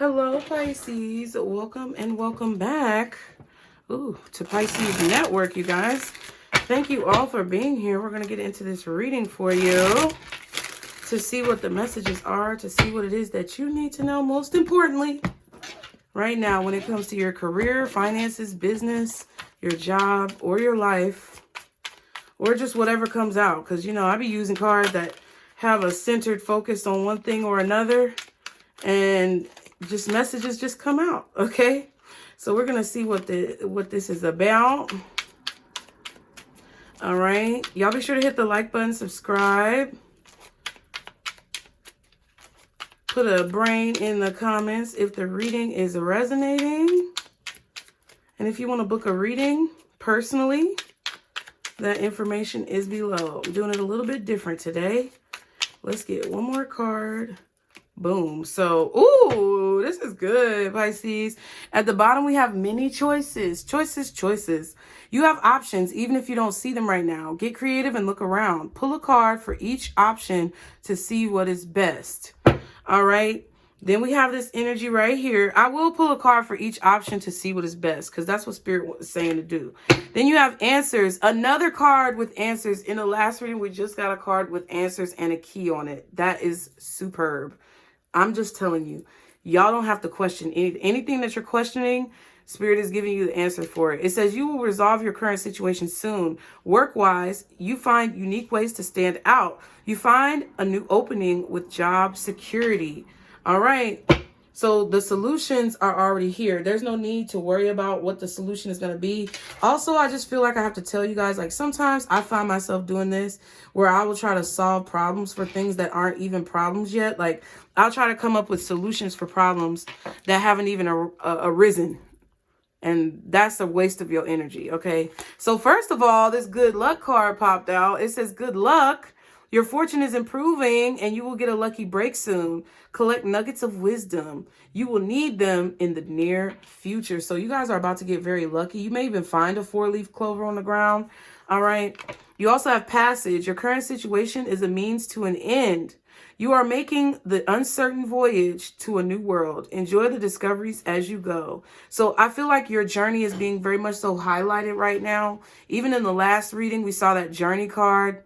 Hello, Pisces. Welcome and welcome back. To Pisces Network, you guys. Thank you all for being here. We're going to get into this reading for you to see what the messages are, to see what it is that you need to know, most importantly, right now when it comes to your career, finances, business, your job, or your life, or just whatever comes out. Because, you know, I be using cards that have a centered focus on one thing or another, and just messages just come out, okay? So we're gonna see what this is about. All right, y'all be sure to hit the like button, subscribe, put a brain in the comments if the reading is resonating, and if you want to book a reading personally, that information is below. I'm doing it a little bit different today. Let's get one more card. Boom. So, ooh, this is good, Pisces. At the bottom, we have many choices. Choices. You have options, even if you don't see them right now. Get creative and look around. Pull a card for each option to see what is best. All right. Then we have this energy right here. I will pull a card for each option to see what is best, because that's what Spirit was saying to do. Then you have answers. Another card with answers. In the last reading, we just got a card with answers and a key on it. That is superb. I'm just telling you, y'all don't have to question anything that you're questioning. Spirit is giving you the answer for it. It says you will resolve your current situation soon. Work-wise, you find unique ways to stand out. You find a new opening with job security. All right. So the solutions are already here. There's no need to worry about what the solution is going to be. Also, I just feel like I have to tell you guys, like sometimes I find myself doing this where I will try to solve problems for things that aren't even problems yet. Like I'll try to come up with solutions for problems that haven't even arisen. And that's a waste of your energy. Okay. So first of all, this good luck card popped out. It says good luck. Your fortune is improving and you will get a lucky break soon. Collect nuggets of wisdom. You will need them in the near future. So you guys are about to get very lucky. You may even find a 4-leaf clover on the ground. All right. You also have passage. Your current situation is a means to an end. You are making the uncertain voyage to a new world. Enjoy the discoveries as you go. So I feel like your journey is being very much so highlighted right now. Even in the last reading, we saw that journey card.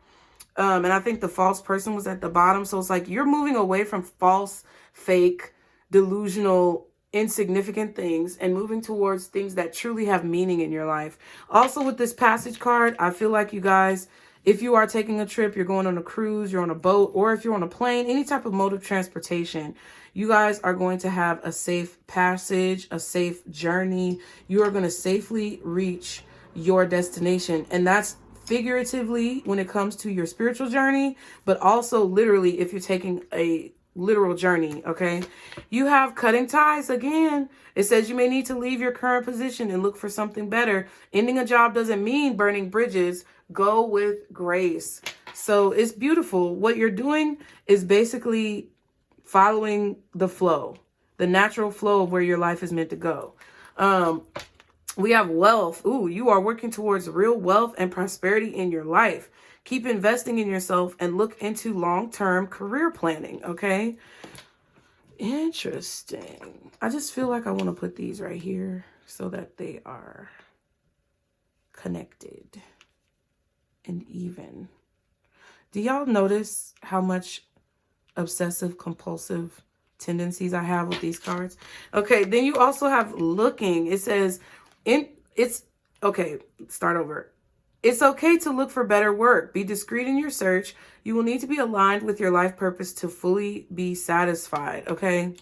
And I think the false person was at the bottom. So it's like you're moving away from false, fake, delusional, insignificant things and moving towards things that truly have meaning in your life. Also with this passage card, I feel like you guys, if you are taking a trip, you're going on a cruise, you're on a boat, or if you're on a plane, any type of mode of transportation, you guys are going to have a safe passage, a safe journey. You are going to safely reach your destination. And that's figuratively when it comes to your spiritual journey, but also literally if you're taking a literal journey. Okay. You have cutting ties again. It says you may need to leave your current position and look for something better. Ending a job doesn't mean burning bridges. Go with grace. So it's beautiful. What you're doing is basically following the flow, the natural flow of where your life is meant to go. We have wealth. Ooh, you are working towards real wealth and prosperity in your life. Keep investing in yourself and look into long-term career planning, okay? Interesting. I just feel like I want to put these right here so that they are connected and even. Do y'all notice how much obsessive compulsive tendencies I have with these cards? Okay, then you also have looking. It says, start over. It's okay to look for better work. Be discreet in your search. You will need to be aligned with your life purpose to fully be satisfied. Okay.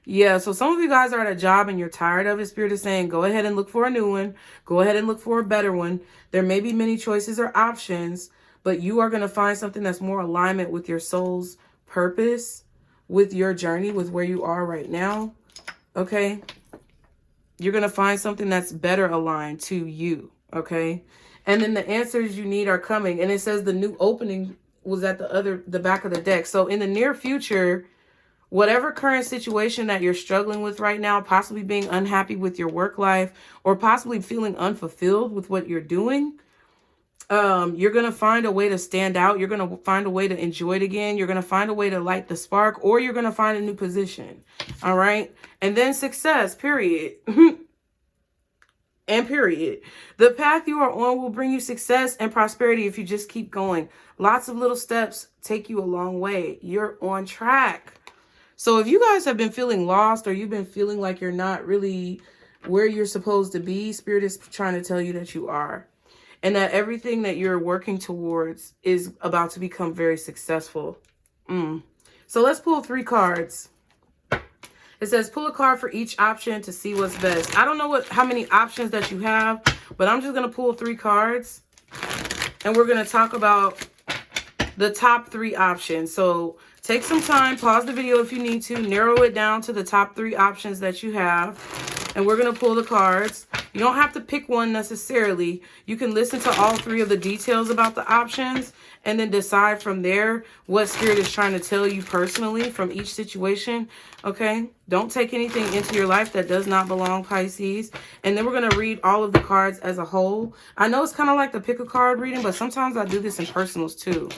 Yeah. So some of you guys are at a job and you're tired of it. Spirit is saying, go ahead and look for a new one. Go ahead and look for a better one. There may be many choices or options, but you are going to find something that's more alignment with your soul's purpose, with your journey, with where you are right now. Okay. You're going to find something that's better aligned to you. Okay. And then the answers you need are coming. And it says the new opening was at the back of the deck. So in the near future, whatever current situation that you're struggling with right now, possibly being unhappy with your work life or possibly feeling unfulfilled with what you're doing, You're going to find a way to stand out. You're going to find a way to enjoy it again. You're going to find a way to light the spark, or you're going to find a new position. All right. And then success, period. And period. The path you are on will bring you success and prosperity if you just keep going. Lots of little steps take you a long way. You're on track. So if you guys have been feeling lost, or you've been feeling like you're not really where you're supposed to be, Spirit is trying to tell you that you are. And that everything that you're working towards is about to become very successful. So let's pull 3 cards. It says pull a card for each option to see what's best. I don't know how many options that you have, but I'm just going to pull 3 cards. And we're going to talk about the top 3 options. So take some time, pause the video if you need to, narrow it down to the top 3 options that you have. And we're going to pull the cards. You don't have to pick one necessarily. You can listen to all 3 of the details about the options and then decide from there what Spirit is trying to tell you personally from each situation. Okay? Don't take anything into your life that does not belong, Pisces. And then we're going to read all of the cards as a whole. I know it's kind of like the pick a card reading, but sometimes I do this in personals too.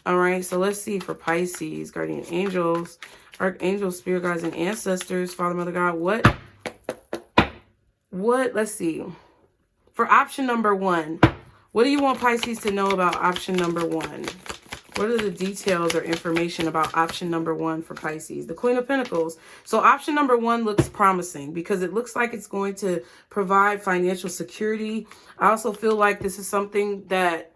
All right? So let's see for Pisces, guardian angels, archangels, spirit guides, and ancestors, Father, Mother, God, let's see. For option number 1, what do you want Pisces to know about option number 1? What are the details or information about option number 1 for Pisces? The Queen of Pentacles. So option number 1 looks promising because it looks like it's going to provide financial security. I also feel like this is something that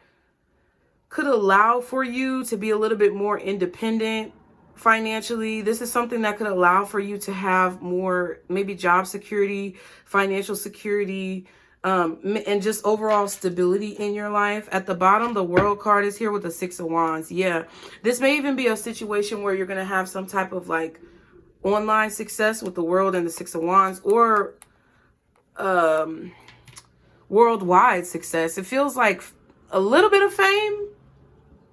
could allow for you to be a little bit more independent financially. This is something that could allow for you to have more, maybe job security, financial security, and just overall stability in your life. At the bottom, the World card is here with the 6 of Wands. Yeah, this may even be a situation where you're going to have some type of like online success with the World and the 6 of Wands, or worldwide success. It feels like a little bit of fame,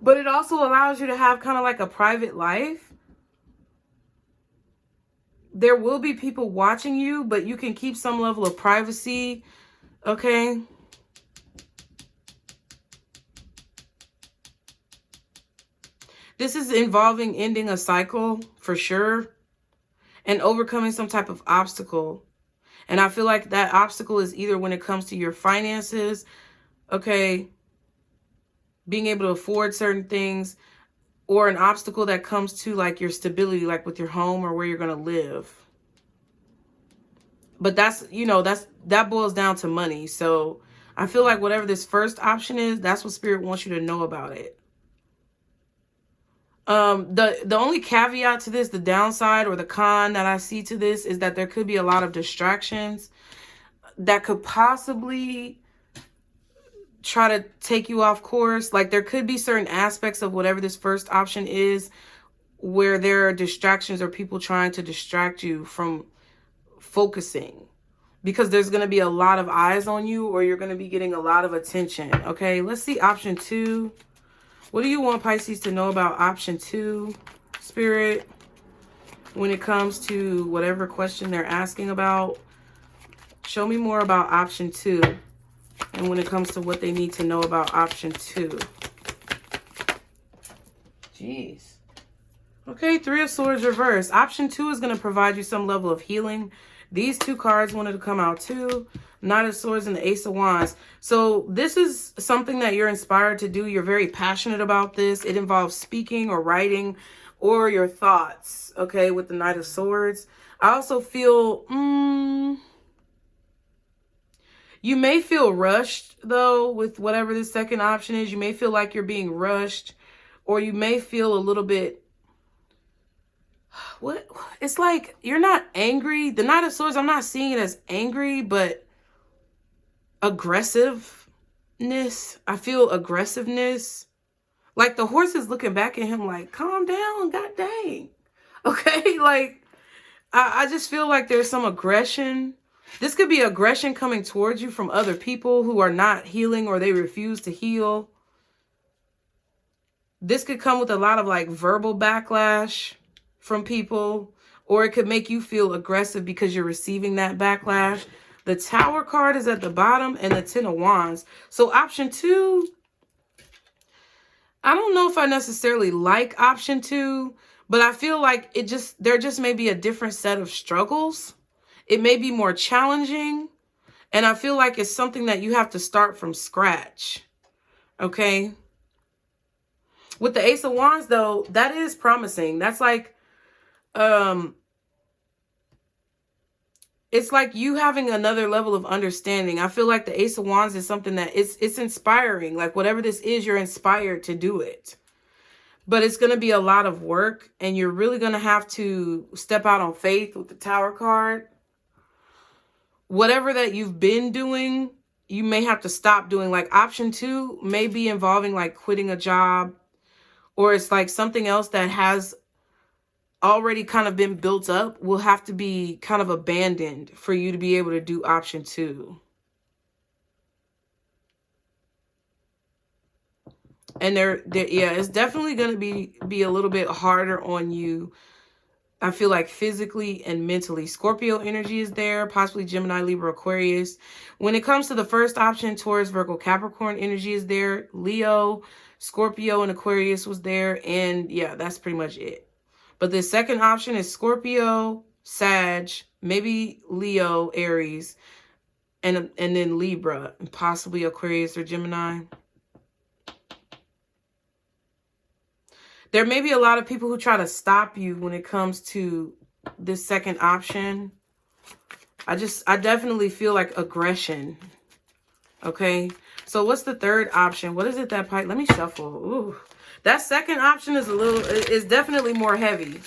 but it also allows you to have kind of like a private life. There will be people watching you, but you can keep some level of privacy, okay? This is involving ending a cycle for sure and overcoming some type of obstacle. And I feel like that obstacle is either when it comes to your finances, okay, being able to afford certain things, or an obstacle that comes to like your stability, like with your home or where you're going to live. But that's, you know, that boils down to money. So I feel like whatever this first option is, that's what Spirit wants you to know about it. The only caveat to this, the downside or the con that I see to this, is that there could be a lot of distractions that could possibly try to take you off course. Like there could be certain aspects of whatever this first option is where there are distractions or people trying to distract you from focusing, because there's going to be a lot of eyes on you, or you're going to be getting a lot of attention. Okay, let's see option 2. What do you want Pisces to know about option 2, Spirit, when it comes to whatever question they're asking about? Show me more about option 2. And when it comes to what they need to know about option 2. Jeez. Okay, 3 of Swords reversed. Option 2 is going to provide you some level of healing. These 2 cards wanted to come out too. Knight of Swords and the Ace of Wands. So this is something that you're inspired to do. You're very passionate about this. It involves speaking or writing or your thoughts, okay, with the Knight of Swords. I also feel... you may feel rushed, though, with whatever the second option is. You may feel like you're being rushed, or you may feel a little bit... what? It's like you're not angry. The Knight of Swords, I'm not seeing it as angry, but aggressiveness. I feel aggressiveness. Like the horse is looking back at him like, calm down, god dang. Okay, like, I just feel like there's some aggression. This could be aggression coming towards you from other people who are not healing, or they refuse to heal. This could come with a lot of like verbal backlash from people, or it could make you feel aggressive because you're receiving that backlash. The Tower card is at the bottom and the 10 of Wands. So option 2 I don't know if I necessarily like option 2, but I feel like there just may be a different set of struggles. It may be more challenging, and I feel like it's something that you have to start from scratch. Okay? With the Ace of Wands though, that is promising. That's like it's like you having another level of understanding. I feel like the Ace of Wands is something that it's inspiring. Like whatever this is, you're inspired to do it. But it's going to be a lot of work, and you're really going to have to step out on faith with the Tower card. Whatever that you've been doing, you may have to stop doing. Like option 2 may be involving like quitting a job, or it's like something else that has already kind of been built up will have to be kind of abandoned for you to be able to do option 2. And yeah, it's definitely going to be a little bit harder on you. I feel like physically and mentally. Scorpio energy is there, possibly Gemini, Libra, Aquarius. When it comes to the first option, Taurus, Virgo, Capricorn energy is there. Leo, Scorpio, and Aquarius was there. And yeah, that's pretty much it. But the second option is Scorpio, Sag, maybe Leo, Aries, and then Libra, and possibly Aquarius or Gemini. There may be a lot of people who try to stop you when it comes to this second option. I definitely feel like aggression. Okay. So what's the third option? What is it that let me shuffle. Ooh. That second option is definitely more heavy.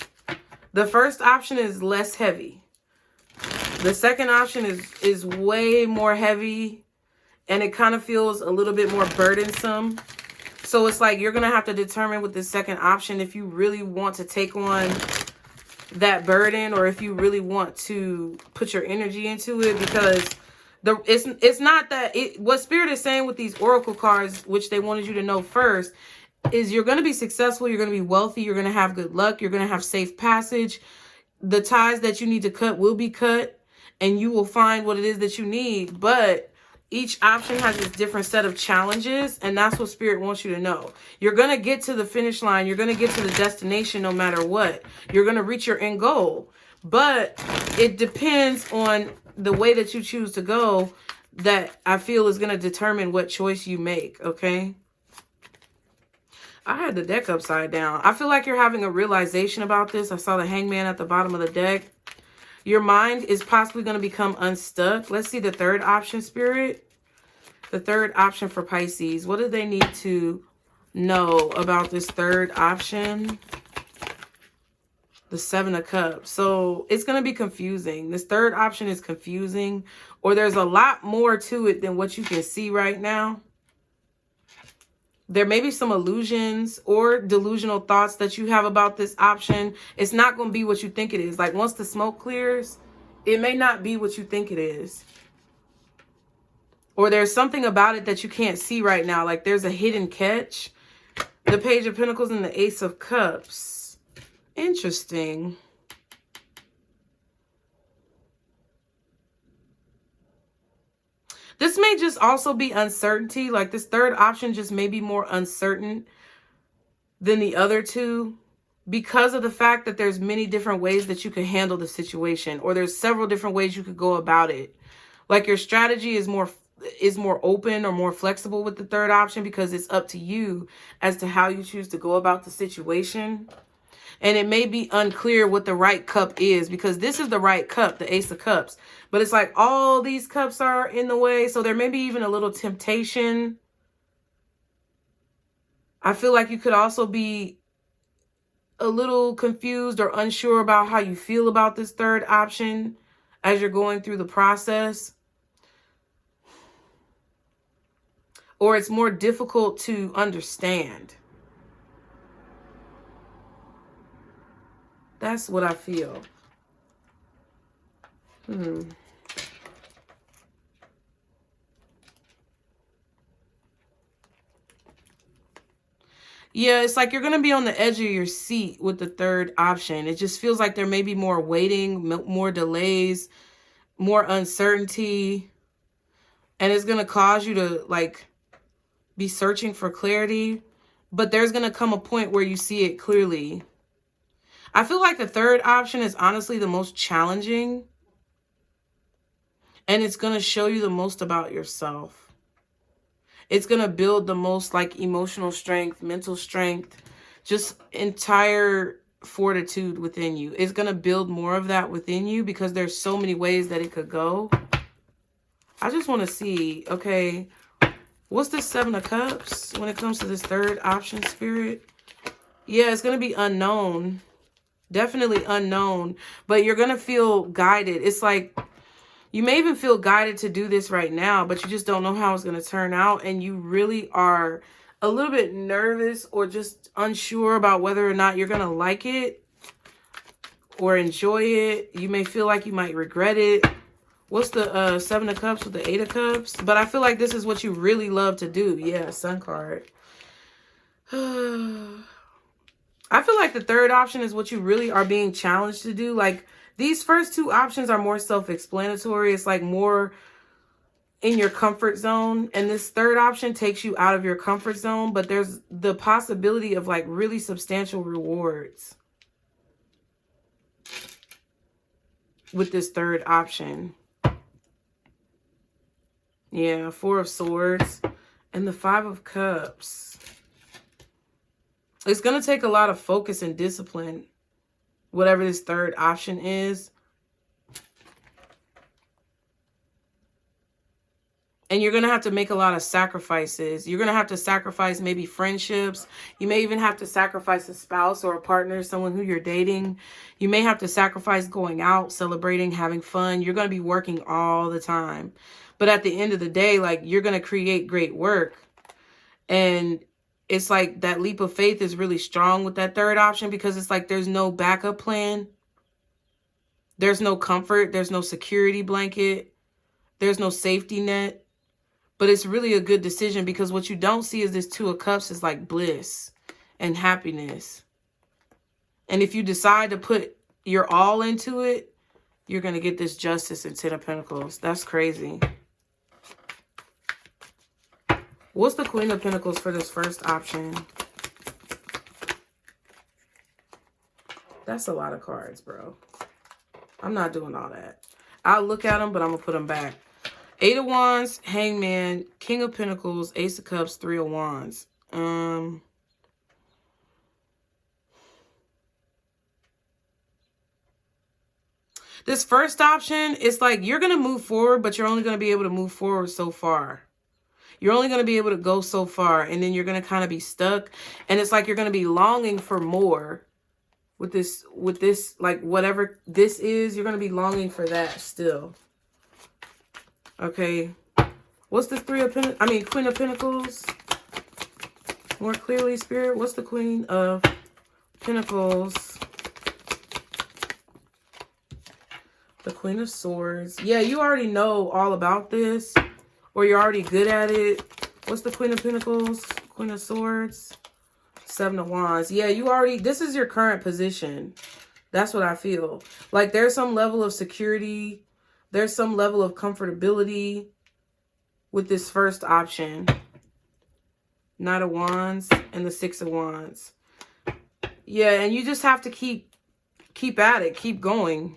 The first option is less heavy. The second option is way more heavy, and it kind of feels a little bit more burdensome. So it's like you're going to have to determine with the second option if you really want to take on that burden, or if you really want to put your energy into it, because it's not that what Spirit is saying with these oracle cards, which they wanted you to know first, is you're going to be successful, you're going to be wealthy, you're going to have good luck, you're going to have safe passage. The ties that you need to cut will be cut, and you will find what it is that you need. But each option has its different set of challenges, and that's what Spirit wants you to know. You're going to get to the finish line. You're going to get to the destination no matter what. You're going to reach your end goal. But it depends on the way that you choose to go, that I feel is going to determine what choice you make, okay? I had the deck upside down. I feel like you're having a realization about this. I saw the Hangman at the bottom of the deck. Your mind is possibly going to become unstuck. Let's see the third option, Spirit. The third option for Pisces. What do they need to know about this third option? The Seven of Cups. So it's going to be confusing. This third option is confusing, or there's a lot more to it than what you can see right now. There may be some illusions or delusional thoughts that you have about this option. It's not going to be what you think it is. Like once the smoke clears, it may not be what you think it is. Or there's something about it that you can't see right now. Like there's a hidden catch. The Page of Pentacles and the Ace of Cups. Interesting. This may just also be uncertainty. Like this third option just may be more uncertain than the other two, because of the fact that there's many different ways that you can handle the situation, or there's several different ways you could go about it. Like your strategy is more open or more flexible with the third option, because it's up to you as to how you choose to go about the situation. And it may be unclear what the right cup is, because this is the right cup, the Ace of Cups. But it's like all these cups are in the way. So there may be even a little temptation. I feel like you could also be a little confused or unsure about how you feel about this third option as you're going through the process. Or it's more difficult to understand. That's what I feel. Yeah, it's like you're going to be on the edge of your seat with the third option. It just feels like there may be more waiting, more delays, more uncertainty. And it's going to cause you to like be searching for clarity. but there's going to come a point where you see it clearly. I feel like the third option is honestly the most challenging, and it's going to show you the most about yourself. It's going to build the most like emotional strength, mental strength, just entire fortitude within you. It's going to build more of that within you because there's so many ways that it could go. I just want to see, okay, what's the Seven of Cups when it comes to this third option, Spirit? Yeah, it's going to be unknown. Definitely unknown. But you're going to feel guided. It's like you may even feel guided to do this right now, but you just don't know how it's going to turn out. And you really are a little bit nervous or just unsure about whether or not you're going to like it or enjoy it. You may feel like you might regret it. What's the Seven of Cups with the Eight of Cups? But I feel like this is what you really love to do. Yeah, Sun card. I feel like the third option is what you really are being challenged to do. Like, these first two options are more self-explanatory. It's like more in your comfort zone. And this third option takes you out of your comfort zone. But there's the possibility of like really substantial rewards with this third option. Yeah, Four of Swords and the Five of Cups. It's going to take a lot of focus and discipline, whatever this third option is. And you're going to have to make a lot of sacrifices. You're going to have to sacrifice maybe friendships. You may even have to sacrifice a spouse or a partner, someone who you're dating. You may have to sacrifice going out, celebrating, having fun. You're going to be working all the time. But at the end of the day, like, you're going to create great work. And it's like that leap of faith is really strong with that third option because it's like there's no backup plan. There's no comfort. There's no security blanket. There's no safety net. But it's really a good decision because what you don't see is this Two of Cups is like bliss and happiness. And if you decide to put your all into it, you're going to get this Justice and Ten of Pentacles. That's crazy. What's the Queen of Pentacles for this first option? That's a lot of cards, bro. I'm not doing all that. I'll look at them, but I'm going to put them back. Eight of Wands, Hangman, King of Pentacles, Ace of Cups, Three of Wands. This first option, it's like you're going to move forward, but you're only going to be able to move forward so far. You're only going to be able to go so far, and then you're going to kind of be stuck. And it's like you're going to be longing for more with this, like whatever this is, you're going to be longing for that still. Okay. What's the Queen of Pentacles? More clearly, Spirit. What's the Queen of Pentacles? The Queen of Swords. Yeah, you already know all about this. Or you're already good at it. What's the Queen of Pentacles? Queen of Swords. Seven of Wands. Yeah, you already, this is your current position. That's what I feel. Like there's some level of security. There's some level of comfortability with this first option. Knight of Wands and the Six of Wands. Yeah, and you just have to keep at it. Keep going.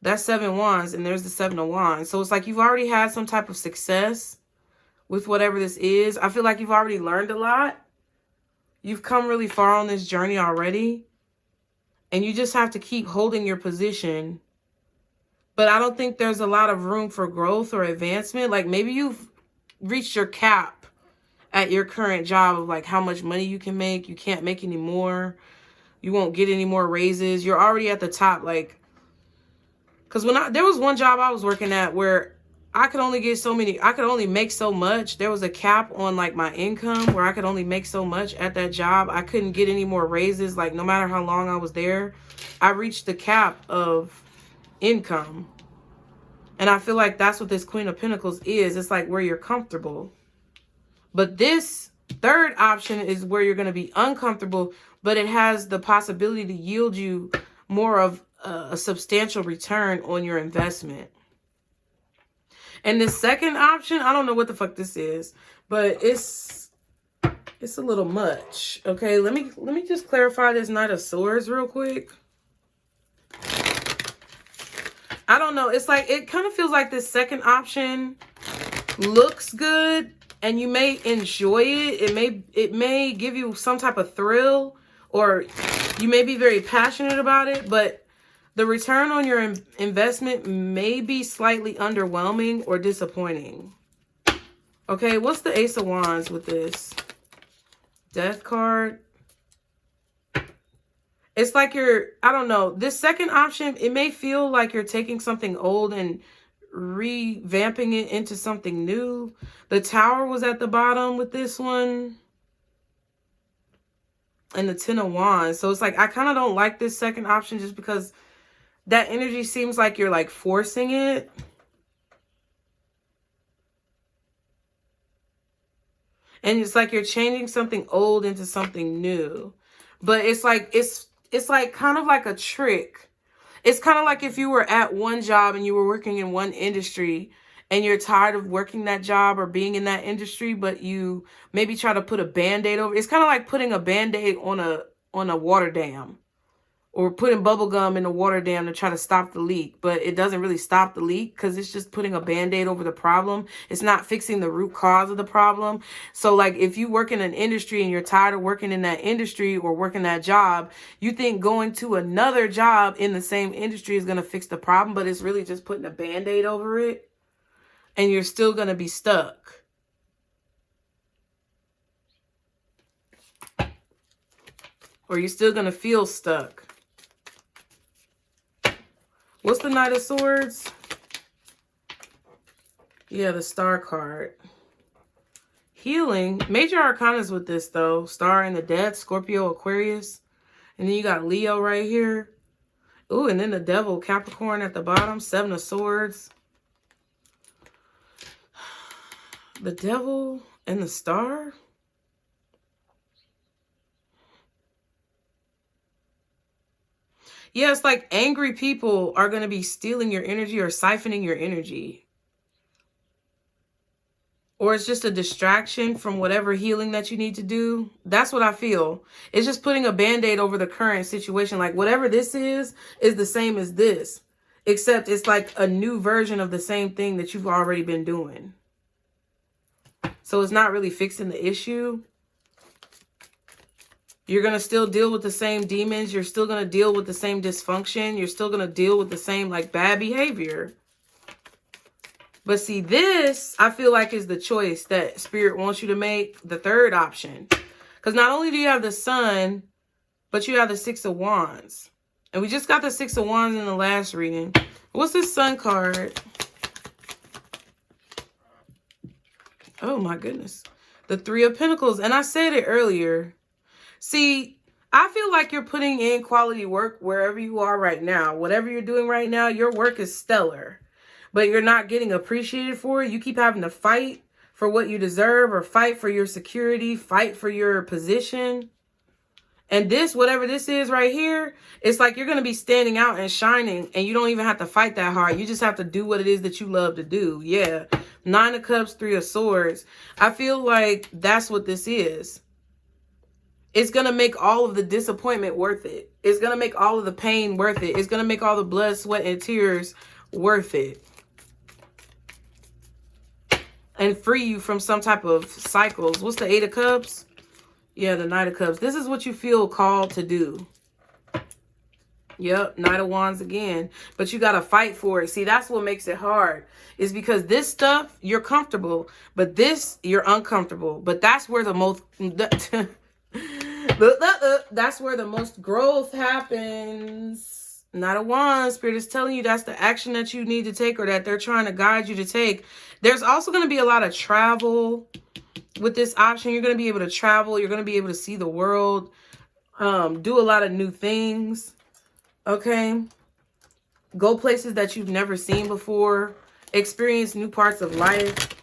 That's Seven of Wands, and there's the Seven of Wands. So it's like you've already had some type of success with whatever this is. I feel like you've already learned a lot. You've come really far on this journey already. And you just have to keep holding your position. But I don't think there's a lot of room for growth or advancement. Like maybe you've reached your cap at your current job of like how much money you can make. You can't make any more. You won't get any more raises. You're already at the top, like... Because there was one job I was working at where I could only get I could only make so much. There was a cap on like my income where I could only make so much at that job. I couldn't get any more raises. Like no matter how long I was there, I reached the cap of income. And I feel like that's what this Queen of Pentacles is. It's like where you're comfortable. But this third option is where you're going to be uncomfortable, but it has the possibility to yield you more of a substantial return on your investment. And the second option, I don't know what the fuck this is, but it's It's a little much. Okay, let me just clarify this Knight of Swords real quick. I don't know. It's like, it kind of feels like this second option looks good and you may enjoy it. It may give you some type of thrill, or you may be very passionate about it, but the return on your investment may be slightly underwhelming or disappointing. Okay, what's the Ace of Wands with this? Death card. It's like you're, I don't know, this second option, it may feel like you're taking something old and revamping it into something new. The Tower was at the bottom with this one. And the Ten of Wands. So it's like, I kind of don't like this second option just because that energy seems like you're like forcing it. And it's like you're changing something old into something new. But it's like, it's like kind of like a trick. It's kind of like if you were at one job and you were working in one industry and you're tired of working that job or being in that industry, but you maybe try to put a Band-Aid over. It's kind of like putting a Band-Aid on a water dam, or putting bubble gum in a water dam to try to stop the leak, but it doesn't really stop the leak because it's just putting a Band-Aid over the problem. It's not fixing the root cause of the problem. So like if you work in an industry and you're tired of working in that industry or working that job, you think going to another job in the same industry is going to fix the problem, but it's really just putting a Band-Aid over it, and you're still going to be stuck. Or you're still going to feel stuck. What's the Knight of Swords? Yeah, the Star card. Healing. Major arcanas with this, though. Star and the Death, Scorpio, Aquarius. And then you got Leo right here. Ooh, and then the Devil, Capricorn at the bottom. Seven of Swords. The Devil and the Star. Yeah, it's like angry people are going to be stealing your energy or siphoning your energy. Or it's just a distraction from whatever healing that you need to do. That's what I feel. It's just putting a Band-Aid over the current situation. Like whatever this is the same as this. Except it's like a new version of the same thing that you've already been doing. So it's not really fixing the issue. You're going to still deal with the same demons. You're still going to deal with the same dysfunction. You're still going to deal with the same like bad behavior. But see, this, I feel like is the choice that Spirit wants you to make, the third option. Because not only do you have the Sun, but you have the Six of Wands. And we just got the Six of Wands in the last reading. What's this Sun card? Oh my goodness. The Three of Pentacles. And I said it earlier. See, I feel like you're putting in quality work wherever you are right now. Whatever you're doing right now, your work is stellar. But you're not getting appreciated for it. You keep having to fight for what you deserve, or fight for your security, fight for your position. And this, whatever this is right here, it's like you're going to be standing out and shining, and you don't even have to fight that hard. You just have to do what it is that you love to do. Yeah. Nine of Cups, Three of Swords. I feel like that's what this is. It's going to make all of the disappointment worth it. It's going to make all of the pain worth it. It's going to make all the blood, sweat, and tears worth it. And free you from some type of cycles. What's the Eight of Cups? Yeah, the Knight of Cups. This is what you feel called to do. Yep, Knight of Wands again. But you got to fight for it. See, that's what makes it hard. Is because this stuff, you're comfortable. But this, you're uncomfortable. But that's where the most... that's where the most growth happens. Knight of Wands. Spirit is telling you that's the action that you need to take, or that they're trying to guide you to take. There's also going to be a lot of travel with this option. You're going to be able to travel. You're going to be able to see the world. Do a lot of new things. Okay. Go places that you've never seen before. Experience new parts of life.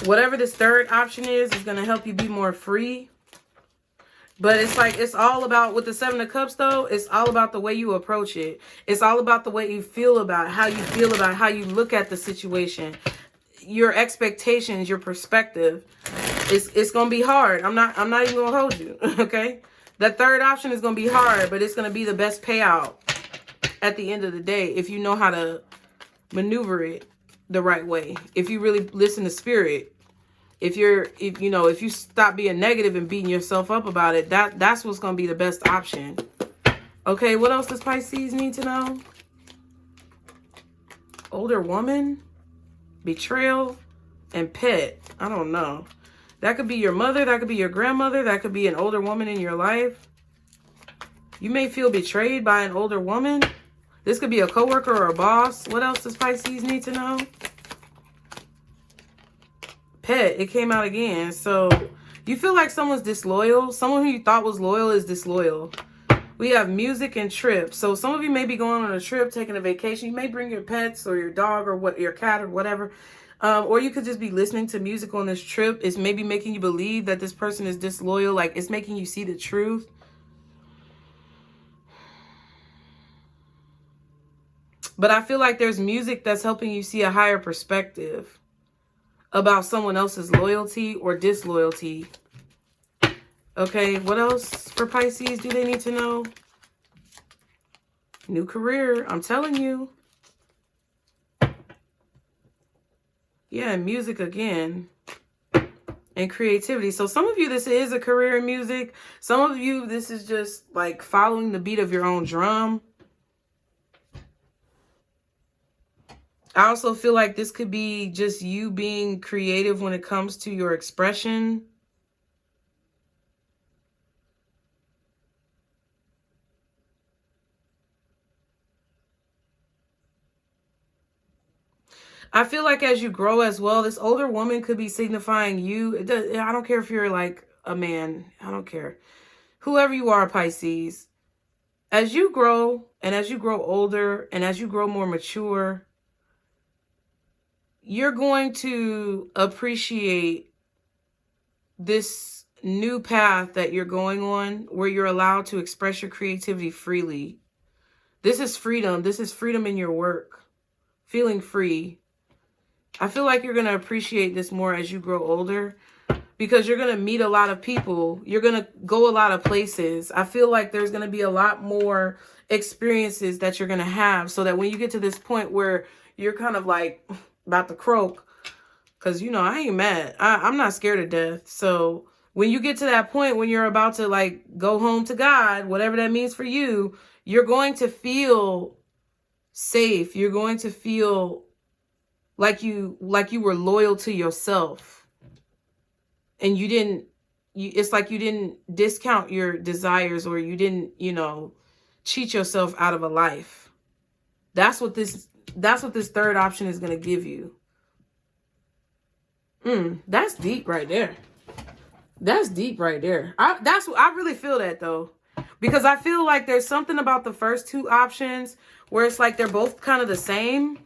Whatever this third option is going to help you be more free. But it's like, it's all about, with the Seven of Cups though, it's all about the way you approach it. It's all about the way you feel about it, how you feel about it, how you look at the situation. your expectations, your perspective. It's gonna be hard. I'm not even gonna hold you. Okay, the third option is gonna be hard, but it's gonna be the best payout at the end of the day if you know how to maneuver it the right way. If you really listen to spirit, if you stop being negative and beating yourself up about it, that's what's gonna be the best option. Okay, what else does Pisces need to know? Older woman, betrayal, and pet. I don't know. That could be your mother. That could be your grandmother. That could be an older woman in your life. You may feel betrayed by an older woman. This could be a coworker or a boss. What else does Pisces need to know? Pet. It came out again. So you feel like someone's disloyal. Someone who you thought was loyal is disloyal. We have music and trips. So some of you may be going on a trip, taking a vacation. You may bring your pets or your dog or your cat or whatever. Or you could just be listening to music on this trip. It's maybe making you believe that this person is disloyal. Like, it's making you see the truth. But I feel like there's music that's helping you see a higher perspective about someone else's loyalty or disloyalty. Okay, what else for Pisces do they need to know? New career, I'm telling you. Yeah, music again. And creativity. So some of you, this is a career in music. Some of you, this is just like following the beat of your own drum. I also feel like this could be just you being creative when it comes to your expression. I feel like as you grow as well, this older woman could be signifying you. I don't care if you're like a man. I don't care. Whoever you are, Pisces. As you grow and as you grow older and as you grow more mature, you're going to appreciate this new path that you're going on where you're allowed to express your creativity freely. This is freedom. This is freedom in your work. Feeling free. I feel like you're going to appreciate this more as you grow older because you're going to meet a lot of people. You're going to go a lot of places. I feel like there's going to be a lot more experiences that you're going to have so that when you get to this point where you're kind of like about to croak, because, I ain't mad. I'm not scared of death. So when you get to that point when you're about to like go home to God, whatever that means for you, you're going to feel safe. You're going to feel like you were loyal to yourself, and it's like you didn't discount your desires, or you didn't, cheat yourself out of a life. That's what this third option is going to give you. That's deep right there. That's deep right there. I really feel that though, because I feel like there's something about the first two options where it's like they're both kind of the same.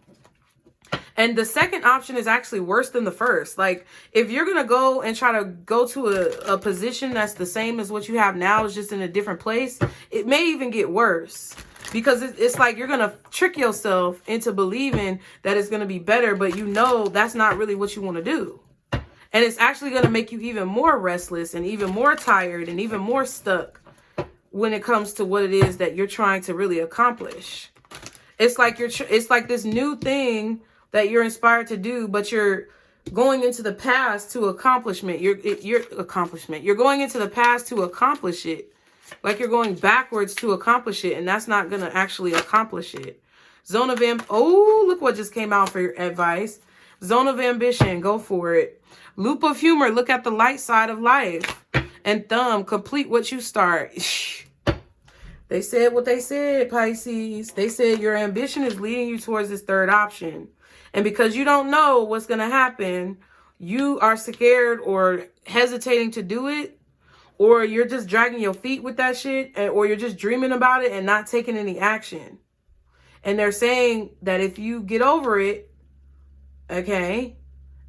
And the second option is actually worse than the first. Like, if you're going to go and try to go to a position that's the same as what you have now, it's just in a different place, it may even get worse. Because it's like you're going to trick yourself into believing that it's going to be better, but that's not really what you want to do. And it's actually going to make you even more restless and even more tired and even more stuck when it comes to what it is that you're trying to really accomplish. It's like it's like this new thing that you're inspired to do, but you're going into the past to accomplishment. You're going into the past to accomplish it. Like you're going backwards to accomplish it, and that's not going to actually accomplish it. Zone of oh, look what just came out for your advice. Zone of ambition, go for it. Loop of humor, look at the light side of life. And thumb, complete what you start. They said what they said, Pisces. They said your ambition is leading you towards this third option. And because you don't know what's going to happen, you are scared or hesitating to do it, or you're just dragging your feet with that shit, or you're just dreaming about it and not taking any action. And they're saying that if you get over it, okay,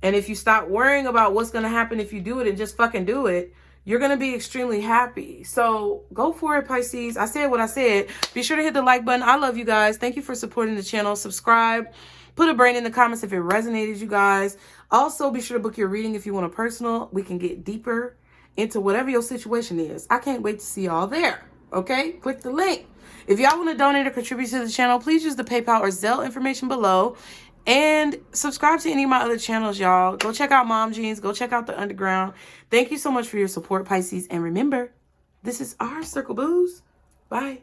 and if you stop worrying about what's going to happen if you do it and just fucking do it, you're going to be extremely happy. So go for it, Pisces. I said what I said. Be sure to hit the like button. I love you guys. Thank you for supporting the channel. Subscribe. Put a brain in the comments if it resonated, you guys. Also, be sure to book your reading if you want a personal. We can get deeper into whatever your situation is. I can't wait to see y'all there. Okay? Click the link. If y'all want to donate or contribute to the channel, please use the PayPal or Zelle information below. And subscribe to any of my other channels, y'all. Go check out Mom Jeans. Go check out The Underground. Thank you so much for your support, Pisces. And remember, this is our Circle Booze. Bye.